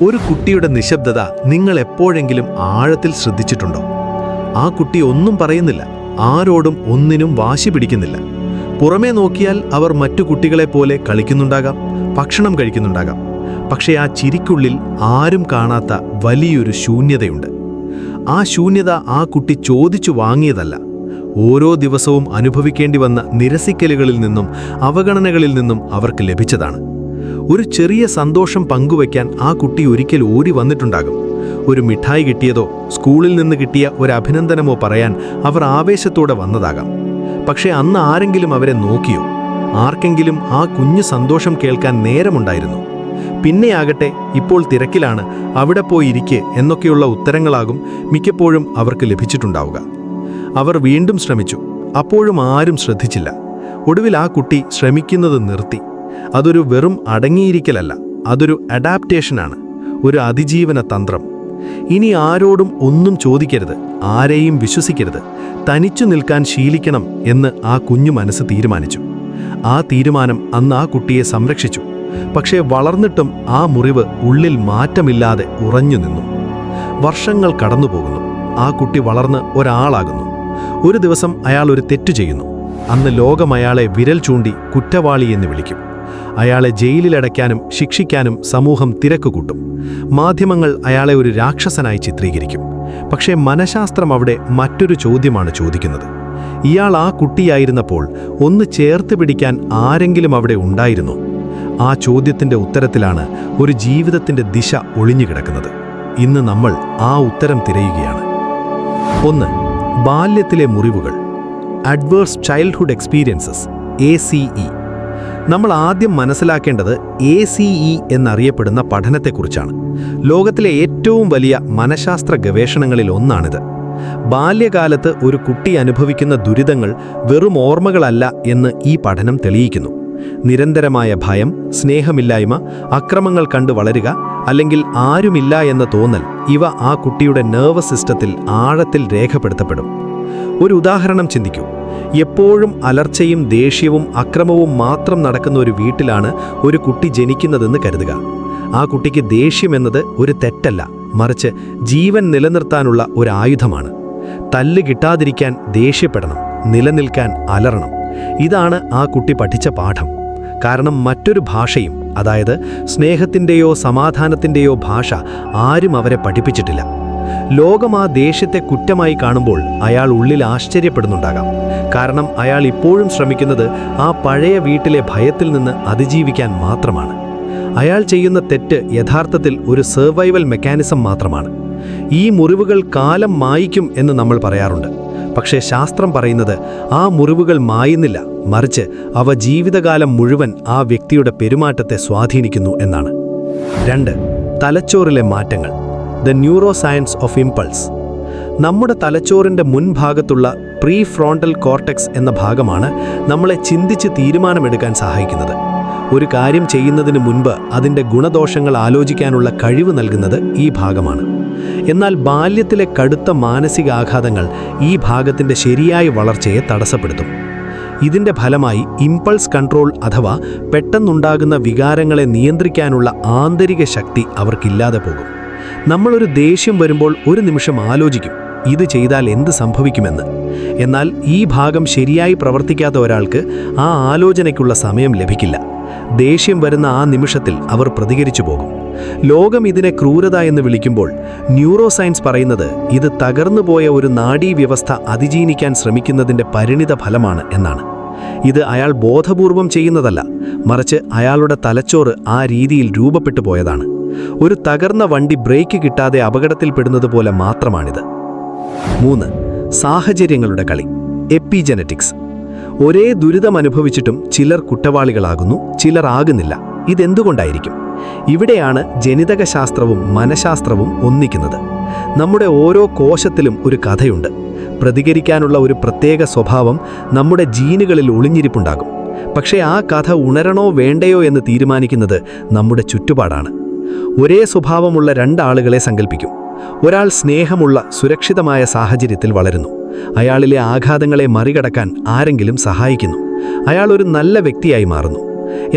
ഒരു കുട്ടിയുടെ നിശബ്ദത നിങ്ങൾ എപ്പോഴെങ്കിലും ആഴത്തിൽ ശ്രദ്ധിച്ചിട്ടുണ്ടോ? ആ കുട്ടി ഒന്നും പറയുന്നില്ല, ആരോടും ഒന്നിനും വാശി പിടിക്കുന്നില്ല. പുറമേ നോക്കിയാൽ അവർ മറ്റു കുട്ടികളെപ്പോലെ കളിക്കുന്നുണ്ടാകാം, ഭക്ഷണം കഴിക്കുന്നുണ്ടാകാം. പക്ഷേ ആ ചിരിക്കുള്ളിൽ ആരും കാണാത്ത വലിയൊരു ശൂന്യതയുണ്ട്. ആ ശൂന്യത ആ കുട്ടി ചോദിച്ചു വാങ്ങിയതല്ല, ഓരോ ദിവസവും അനുഭവിക്കേണ്ടി വന്ന നിരസിക്കലുകളിൽ നിന്നും അവഗണനകളിൽ നിന്നും അവർക്ക് ലഭിച്ചതാണ്. ഒരു ചെറിയ സന്തോഷം പങ്കുവയ്ക്കാൻ ആ കുട്ടി ഒരിക്കൽ ഓടി വന്നിട്ടുണ്ടാകും. ഒരു മിഠായി കിട്ടിയതോ സ്കൂളിൽ നിന്ന് കിട്ടിയ ഒരു അഭിനന്ദനമോ പറയാൻ അവർ ആവേശത്തോടെ വന്നതാകാം. പക്ഷേ അന്ന് ആരെങ്കിലും അവരെ നോക്കിയോ? ആർക്കെങ്കിലും ആ കുഞ്ഞു സന്തോഷം കേൾക്കാൻ നേരമുണ്ടായിരുന്നു? പിന്നെയാകട്ടെ, ഇപ്പോൾ തിരക്കിലാണ്, അവിടെ പോയി ഇരിക്കെ എന്നൊക്കെയുള്ള ഉത്തരങ്ങളാകും മിക്കപ്പോഴും അവർക്ക് ലഭിച്ചിട്ടുണ്ടാവുക. അവർ വീണ്ടും ശ്രമിച്ചു, അപ്പോഴും ആരും ശ്രദ്ധിച്ചില്ല. ഒടുവിൽ ആ കുട്ടി ശ്രമിക്കുന്നത് നിർത്തി. അതൊരു വെറും അടങ്ങിയിരിക്കലല്ല, അതൊരു അഡാപ്റ്റേഷനാണ്, ഒരു അതിജീവന തന്ത്രം. ഇനി ആരോടും ഒന്നും ചോദിക്കരുത്, ആരെയും വിശ്വസിക്കരുത്, തനിച്ചു നിൽക്കാൻ ശീലിക്കണം എന്ന് ആ കുഞ്ഞു മനസ്സ് തീരുമാനിച്ചു. ആ തീരുമാനം അന്ന് ആ കുട്ടിയെ സംരക്ഷിച്ചു. പക്ഷേ വളർന്നിട്ടും ആ മുറിവ് ഉള്ളിൽ മാറ്റമില്ലാതെ ഉറഞ്ഞു നിന്നു. വർഷങ്ങൾ കടന്നുപോകുന്നു. ആ കുട്ടി വളർന്ന് ഒരാളാകുന്നു. ഒരു ദിവസം അയാൾ ഒരു തെറ്റു ചെയ്യുന്നു. അന്ന് ലോകം അയാളെ വിരൽ ചൂണ്ടി കുറ്റവാളി എന്ന് വിളിക്കും. അയാളെ ജയിലിലടയ്ക്കാനും ശിക്ഷിക്കാനും സമൂഹം തിരക്കുകൂട്ടും. മാധ്യമങ്ങൾ അയാളെ ഒരു രാക്ഷസനായി ചിത്രീകരിക്കും. പക്ഷേ മനഃശാസ്ത്രം അവിടെ മറ്റൊരു ചോദ്യമാണ് ചോദിക്കുന്നത്. ഇയാൾ ആ കുട്ടിയായിരുന്നപ്പോൾ ഒന്ന് ചേർത്ത് പിടിക്കാൻ ആരെങ്കിലും അവിടെ ഉണ്ടായിരുന്നോ? ആ ചോദ്യത്തിൻ്റെ ഉത്തരത്തിലാണ് ഒരു ജീവിതത്തിൻ്റെ ദിശ ഒളിഞ്ഞുകിടക്കുന്നത്. ഇന്ന് നമ്മൾ ആ ഉത്തരം തിരയുകയാണ്. 1. ബാല്യത്തിലെ മുറിവുകൾ. Adverse childhood experiences, ACE. നമ്മൾ ആദ്യം മനസ്സിലാക്കേണ്ടത് ACE എന്നറിയപ്പെടുന്ന പഠനത്തെക്കുറിച്ചാണ്. ലോകത്തിലെ ഏറ്റവും വലിയ മനഃശാസ്ത്ര ഗവേഷണങ്ങളിൽ ഒന്നാണിത്. ബാല്യകാലത്ത് ഒരു കുട്ടി അനുഭവിക്കുന്ന ദുരിതങ്ങൾ വെറും ഓർമ്മകളല്ല എന്ന് ഈ പഠനം തെളിയിക്കുന്നു. നിരന്തരമായ ഭയം, സ്നേഹമില്ലായ്മ, അക്രമങ്ങൾ കണ്ടു വളരുക, അല്ലെങ്കിൽ ആരുമില്ല എന്ന തോന്നൽ, ഇവ ആ കുട്ടിയുടെ നെർവസ് സിസ്റ്റത്തിൽ ആഴത്തിൽ രേഖപ്പെടുത്തപ്പെടും. ഒരു ഉദാഹരണം ചിന്തിക്കൂ. എപ്പോഴും അലർച്ചയും ദേഷ്യവും അക്രമവും മാത്രം നടക്കുന്ന ഒരു വീട്ടിലാണ് ഒരു കുട്ടി ജനിക്കുന്നതെന്ന് കരുതുക. ആ കുട്ടിക്ക് ദേഷ്യമെന്നത് ഒരു തെറ്റല്ല, മറിച്ച് ജീവൻ നിലനിർത്താനുള്ള ഒരു ആയുധമാണ്. തല്ല് കിട്ടാതിരിക്കാൻ ദേഷ്യപ്പെടണം, നിലനിൽക്കാൻ അലറണം. ഇതാണ് ആ കുട്ടി പഠിച്ച പാഠം. കാരണം മറ്റൊരു ഭാഷയും, അതായത് സ്നേഹത്തിൻ്റെയോ സമാധാനത്തിൻ്റെയോ ഭാഷ ആരും അവരെ പഠിപ്പിച്ചിട്ടില്ല. ലോകം ആ ദേഷ്യത്തെ കുറ്റമായി കാണുമ്പോൾ അയാൾ ഉള്ളിൽ ആശ്ചര്യപ്പെടുന്നുണ്ടാകാം. കാരണം അയാൾ ഇപ്പോഴും ശ്രമിക്കുന്നത് ആ പഴയ വീട്ടിലെ ഭയത്തിൽ നിന്ന് അതിജീവിക്കാൻ മാത്രമാണ്. അയാൾ ചെയ്യുന്ന തെറ്റ് യഥാർത്ഥത്തിൽ ഒരു സർവൈവൽ മെക്കാനിസം മാത്രമാണ്. ഈ മുറിവുകൾ കാലം മായ്ക്കും എന്ന് നമ്മൾ പറയാറുണ്ട്. പക്ഷേ ശാസ്ത്രം പറയുന്നത് ആ മുറിവുകൾ മായുന്നില്ല, മറിച്ച് അവ ജീവിതകാലം മുഴുവൻ ആ വ്യക്തിയുടെ പെരുമാറ്റത്തെ സ്വാധീനിക്കുന്നു എന്നാണ്. 2. തലച്ചോറിലെ മാറ്റങ്ങൾ. The neuro science of impulse. നമ്മുടെ തലച്ചോറിൻ്റെ മുൻഭാഗത്തുള്ള പ്രീ ഫ്രോണ്ടൽ കോർട്ടെക്സ് എന്ന ഭാഗമാണ് നമ്മളെ ചിന്തിച്ച് തീരുമാനമെടുക്കാൻ സഹായിക്കുന്നത്. ഒരു കാര്യം ചെയ്യുന്നതിന് മുൻപ് അതിൻ്റെ ഗുണദോഷങ്ങൾ ആലോചിക്കാനുള്ള കഴിവ് നൽകുന്നത് ഈ ഭാഗമാണ്. എന്നാൽ ബാല്യത്തിലെ കടുത്ത മാനസികാഘാതങ്ങൾ ഈ ഭാഗത്തിൻ്റെ ശരിയായ വളർച്ചയെ തടസ്സപ്പെടുത്തും. ഇതിൻ്റെ ഫലമായി ഇംപൾസ് കൺട്രോൾ അഥവാ പെട്ടെന്നുണ്ടാകുന്ന വികാരങ്ങളെ നിയന്ത്രിക്കാനുള്ള ആന്തരിക ശക്തി അവർക്കില്ലാതെ പോകും. നമ്മളൊരു ദേഷ്യം വരുമ്പോൾ ഒരു നിമിഷം ആലോചിക്കും, ഇത് ചെയ്താൽ എന്ത് സംഭവിക്കുമെന്ന്. എന്നാൽ ഈ ഭാഗം ശരിയായി പ്രവർത്തിക്കാത്ത ഒരാൾക്ക് ആ ആലോചനയ്ക്കുള്ള സമയം ലഭിക്കില്ല. ദേഷ്യം വരുന്ന ആ നിമിഷത്തിൽ അവർ പ്രതികരിച്ചു പോകും. ലോകം ഇതിനെ ക്രൂരത എന്ന് വിളിക്കുമ്പോൾ ന്യൂറോ സയൻസ് പറയുന്നത് ഇത് തകർന്നുപോയ ഒരു നാഡീവ്യവസ്ഥ അതിജീവിക്കാൻ ശ്രമിക്കുന്നതിൻ്റെ പരിണിത ഫലമാണ് എന്നാണ്. ഇത് അയാൾ ബോധപൂർവം ചെയ്യുന്നതല്ല, മറിച്ച് അയാളുടെ തലച്ചോറ് ആ രീതിയിൽ രൂപപ്പെട്ടു പോയതാണ്. ഒരു തകർന്ന വണ്ടി ബ്രേക്ക് കിട്ടാതെ അപകടത്തിൽപ്പെടുന്നത് പോലെ മാത്രമാണിത്. 3. സാഹചര്യങ്ങളുടെ കളി. എപ്പിജെനറ്റിക്സ്. ഒരേ ദുരിതം അനുഭവിച്ചിട്ടും ചിലർ കുറ്റവാളികളാകുന്നു, ചിലർ ആകുന്നില്ല. ഇതെന്തുകൊണ്ടായിരിക്കും? ഇവിടെയാണ് ജനിതകശാസ്ത്രവും മനഃശാസ്ത്രവും ഒന്നിക്കുന്നത്. നമ്മുടെ ഓരോ കോശത്തിലും ഒരു കഥയുണ്ട്. പ്രതികരിക്കാനുള്ള ഒരു പ്രത്യേക സ്വഭാവം നമ്മുടെ ജീനുകളിൽ ഒളിഞ്ഞിരിപ്പുണ്ടാകും. പക്ഷേ ആ കഥ ഉണരണോ വേണ്ടയോ എന്ന് തീരുമാനിക്കുന്നത് നമ്മുടെ ചുറ്റുപാടാണ്. ഒരേ സ്വഭാവമുള്ള 2 ആളുകളെ സങ്കല്പിക്കും. ഒരാൾ സ്നേഹമുള്ള സുരക്ഷിതമായ സാഹചര്യത്തിൽ വളരുന്നു. അയാളിലെ ആഘാതങ്ങളെ മറികടക്കാൻ ആരെങ്കിലും സഹായിക്കുന്നു. അയാൾ ഒരു നല്ല വ്യക്തിയായി മാറുന്നു.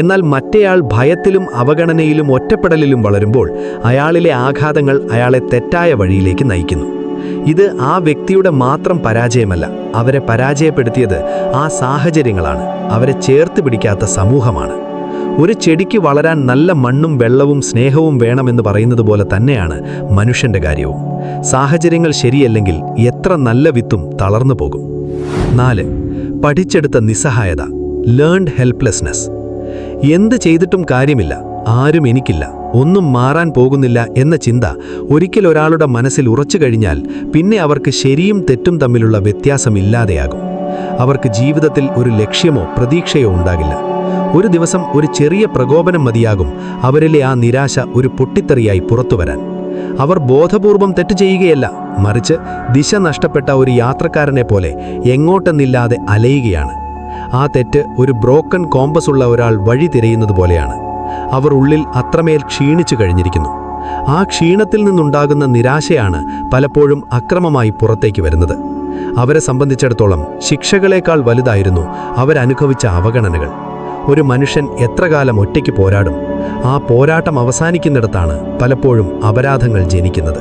എന്നാൽ മറ്റേയാൾ ഭയത്തിലും അവഗണനയിലും ഒറ്റപ്പെടലിലും വളരുമ്പോൾ അയാളിലെ ആഘാതങ്ങൾ അയാളെ തെറ്റായ വഴിയിലേക്ക് നയിക്കുന്നു. ഇത് ആ വ്യക്തിയുടെ മാത്രം പരാജയമല്ല, അവരെ പരാജയപ്പെടുത്തിയത് ആ സാഹചര്യങ്ങളാണ്, അവരെ ചേർത്ത് പിടിക്കാത്ത സമൂഹമാണ്. ഒരു ചെടിക്ക് വളരാൻ നല്ല മണ്ണും വെള്ളവും സ്നേഹവും വേണമെന്ന് പറയുന്നത് പോലെ തന്നെയാണ് മനുഷ്യന്റെ കാര്യവും. സാഹചര്യങ്ങൾ ശരിയല്ലെങ്കിൽ എത്ര നല്ല വിത്തും തളർന്നു പോകും. 4. പഠിച്ചെടുത്ത നിസ്സഹായത, ലേൺഡ് ഹെൽപ്ലെസ്നെസ്. എന്ത് ചെയ്തിട്ടും കാര്യമില്ല, ആരും എനിക്കില്ല, ഒന്നും മാറാൻ പോകുന്നില്ല എന്ന ചിന്ത ഒരിക്കൽ ഒരാളുടെ മനസ്സിൽ ഉറച്ചു കഴിഞ്ഞാൽ പിന്നെ അവർക്ക് ശരിയും തെറ്റും തമ്മിലുള്ള വ്യത്യാസമില്ലാതെയാകും. അവർക്ക് ജീവിതത്തിൽ ഒരു ലക്ഷ്യമോ പ്രതീക്ഷയോ ഉണ്ടാകില്ല. ഒരു ദിവസം ഒരു ചെറിയ പ്രകോപനം മതിയാകും അവരിലെ ആ നിരാശ ഒരു പൊട്ടിത്തെറിയായി പുറത്തുവരാൻ. അവർ ബോധപൂർവം തെറ്റ് ചെയ്യുകയല്ല, മറിച്ച് ദിശ നഷ്ടപ്പെട്ട ഒരു യാത്രക്കാരനെ പോലെ എങ്ങോട്ടെന്നില്ലാതെ അലയുകയാണ്. ആ തെറ്റ് ഒരു ബ്രോക്കൺ കോമ്പസ് ഉള്ള ഒരാൾ വഴി തിരയുന്നത് പോലെയാണ്. അവർ ഉള്ളിൽ അത്രമേൽ ക്ഷീണിച്ചു കഴിഞ്ഞിരിക്കുന്നു. ആ ക്ഷീണത്തിൽ നിന്നുണ്ടാകുന്ന നിരാശയാണ് പലപ്പോഴും അക്രമമായി പുറത്തേക്ക് വരുന്നത്. അവരെ സംബന്ധിച്ചിടത്തോളം ശിക്ഷകളേക്കാൾ വലുതായിരുന്നു അവരനുഭവിച്ച അവഗണനകൾ. ഒരു മനുഷ്യൻ എത്ര കാലം ഒറ്റയ്ക്ക് പോരാടും? ആ പോരാട്ടം അവസാനിക്കുന്നിടത്താണ് പലപ്പോഴും അപരാധങ്ങൾ ജനിക്കുന്നത്.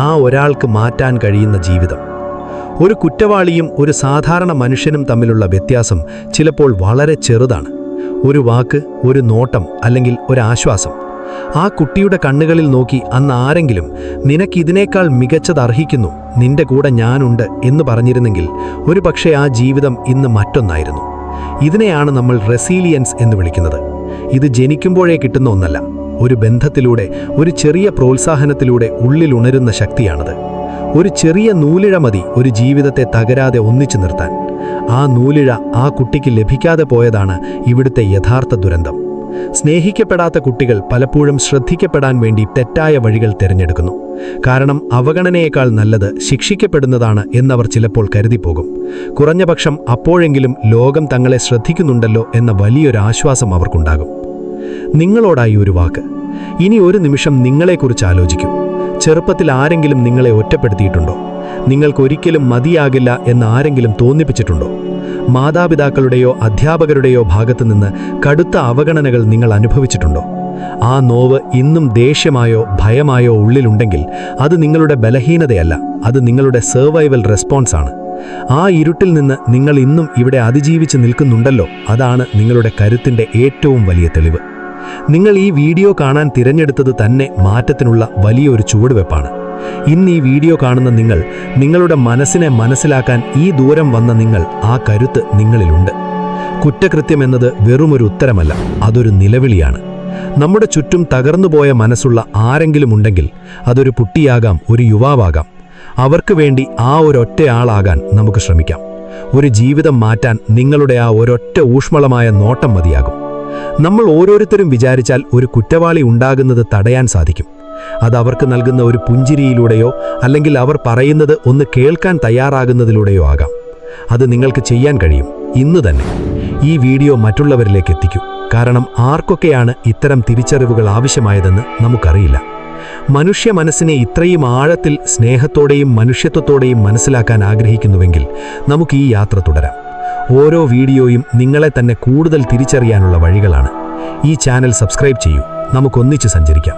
ആ ഒരാൾക്ക് മാറ്റാൻ കഴിയുന്ന ജീവിതം. ഒരു കുറ്റവാളിയും ഒരു സാധാരണ മനുഷ്യനും തമ്മിലുള്ള വ്യത്യാസം ചിലപ്പോൾ വളരെ ചെറുതാണ്. ഒരു വാക്ക്, ഒരു നോട്ടം, അല്ലെങ്കിൽ ഒരാശ്വാസം. ആ കുട്ടിയുടെ കണ്ണുകളിൽ നോക്കി അന്ന് ആരെങ്കിലും നിനക്കിതിനേക്കാൾ മികച്ചത് അർഹിക്കുന്നു, നിന്റെ കൂടെ ഞാനുണ്ട് എന്ന് പറഞ്ഞിരുന്നെങ്കിൽ ഒരുപക്ഷെ ആ ജീവിതം ഇന്ന് മറ്റൊന്നായിരുന്നു. ഇതിനെയാണ് നമ്മൾ റെസീലിയൻസ് എന്ന് വിളിക്കുന്നത്. ഇത് ജനിക്കുമ്പോഴേ കിട്ടുന്ന ഒന്നല്ല, ഒരു ബന്ധത്തിലൂടെ, ഒരു ചെറിയ പ്രോത്സാഹനത്തിലൂടെ ഉള്ളിലുണരുന്ന ശക്തിയാണത്. ഒരു ചെറിയ നൂലിഴ മതി ഒരു ജീവിതത്തെ തകരാതെ ഒന്നിച്ചു നിർത്താൻ. ആ നൂലിഴ ആ കുട്ടിക്ക് ലഭിക്കാതെ പോയതാണ് ഇവിടുത്തെ യഥാർത്ഥ ദുരന്തം. സ്നേഹിക്കപ്പെടാത്ത കുട്ടികൾ പലപ്പോഴും ശ്രദ്ധിക്കപ്പെടാൻ വേണ്ടി തെറ്റായ വഴികൾ തിരഞ്ഞെടുക്കുന്നു. കാരണം അവഗണനയേക്കാൾ നല്ലത് ശിക്ഷിക്കപ്പെടുന്നതാണ് എന്നവർ ചിലപ്പോൾ കരുതിപ്പോകും. കുറഞ്ഞപക്ഷം അപ്പോഴെങ്കിലും ലോകം തങ്ങളെ ശ്രദ്ധിക്കുന്നുണ്ടല്ലോ എന്ന വലിയൊരു ആശ്വാസം അവർക്കുണ്ടാകും. നിങ്ങളോടായി ഒരു വാക്ക്. ഇനി ഒരു നിമിഷം നിങ്ങളെക്കുറിച്ച് ആലോചിക്കൂ. ചെറുപ്പത്തിൽ ആരെങ്കിലും നിങ്ങളെ ഒറ്റപ്പെടുത്തിയിട്ടുണ്ടോ? നിങ്ങൾക്കൊരിക്കലും മതിയാകില്ല എന്ന് ആരെങ്കിലും തോന്നിപ്പിച്ചിട്ടുണ്ടോ? മാതാപിതാക്കളുടെയോ അധ്യാപകരുടെയോ ഭാഗത്തുനിന്ന് കടുത്ത അവഗണനകൾ നിങ്ങൾ അനുഭവിച്ചിട്ടുണ്ടോ? ആ നോവ് ഇന്നും ദേഷ്യമായോ ഭയമായോ ഉള്ളിലുണ്ടെങ്കിൽ അത് നിങ്ങളുടെ ബലഹീനതയല്ല, അത് നിങ്ങളുടെ സർവൈവൽ റെസ്പോൺസാണ്. ആ ഇരുട്ടിൽ നിന്ന് നിങ്ങൾ ഇന്നും ഇവിടെ അതിജീവിച്ച് നിൽക്കുന്നുണ്ടല്ലോ, അതാണ് നിങ്ങളുടെ കരുത്തിൻ്റെ ഏറ്റവും വലിയ തെളിവ്. നിങ്ങൾ ഈ വീഡിയോ കാണാൻ തിരഞ്ഞെടുത്തത് തന്നെ മാറ്റത്തിനുള്ള വലിയൊരു ചുവടുവെപ്പാണ്. ഇന്ന് ഈ വീഡിയോ കാണുന്ന നിങ്ങൾ, നിങ്ങളുടെ മനസ്സിനെ മനസ്സിലാക്കാൻ ഈ ദൂരം വന്ന നിങ്ങൾ, ആ കരുത്ത് നിങ്ങളിലുണ്ട്. കുറ്റകൃത്യമെന്നത് വെറുമൊരു ഉത്തരമല്ല, അതൊരു നിലവിളിയാണ്. നമ്മുടെ ചുറ്റും തകർന്നുപോയ മനസ്സുള്ള ആരെങ്കിലും ഉണ്ടെങ്കിൽ, അതൊരു കുട്ടിയാകാം, ഒരു യുവാവാകാം, അവർക്ക് വേണ്ടി ആ ഒരൊറ്റയാളാകാൻ നമുക്ക് ശ്രമിക്കാം. ഒരു ജീവിതം മാറ്റാൻ നിങ്ങളുടെ ആ ഒരൊറ്റ ഊഷ്മളമായ നോട്ടം മതിയാകും. നമ്മൾ ഓരോരുത്തരും വിചാരിച്ചാൽ ഒരു കുറ്റവാളി ഉണ്ടാകുന്നത് തടയാൻ സാധിക്കും. അത് അവർക്ക് നൽകുന്ന ഒരു പുഞ്ചിരിയിലൂടെയോ അല്ലെങ്കിൽ അവർ പറയുന്നത് ഒന്ന് കേൾക്കാൻ തയ്യാറാകുന്നതിലൂടെയോ ആകാം. അത് നിങ്ങൾക്ക് ചെയ്യാൻ കഴിയും ഇന്ന് തന്നെ. ഈ വീഡിയോ മറ്റുള്ളവരിലേക്ക് എത്തിക്കൂ. കാരണം ആർക്കൊക്കെയാണ് ഇത്തരം തിരിച്ചറിവുകൾ ആവശ്യമായതെന്ന് നമുക്കറിയില്ല. മനുഷ്യ മനസ്സിനെ ഇത്രയും ആഴത്തിൽ സ്നേഹത്തോടെയും മനുഷ്യത്വത്തോടെയും മനസ്സിലാക്കാൻ ആഗ്രഹിക്കുന്നുവെങ്കിൽ നമുക്ക് ഈ യാത്ര തുടരാം. ഓരോ വീഡിയോയും നിങ്ങളെ തന്നെ കൂടുതൽ തിരിച്ചറിയാനുള്ള വഴികളാണ്. ഈ ചാനൽ സബ്സ്ക്രൈബ് ചെയ്യൂ. നമുക്കൊന്നിച്ച് സഞ്ചരിക്കാം.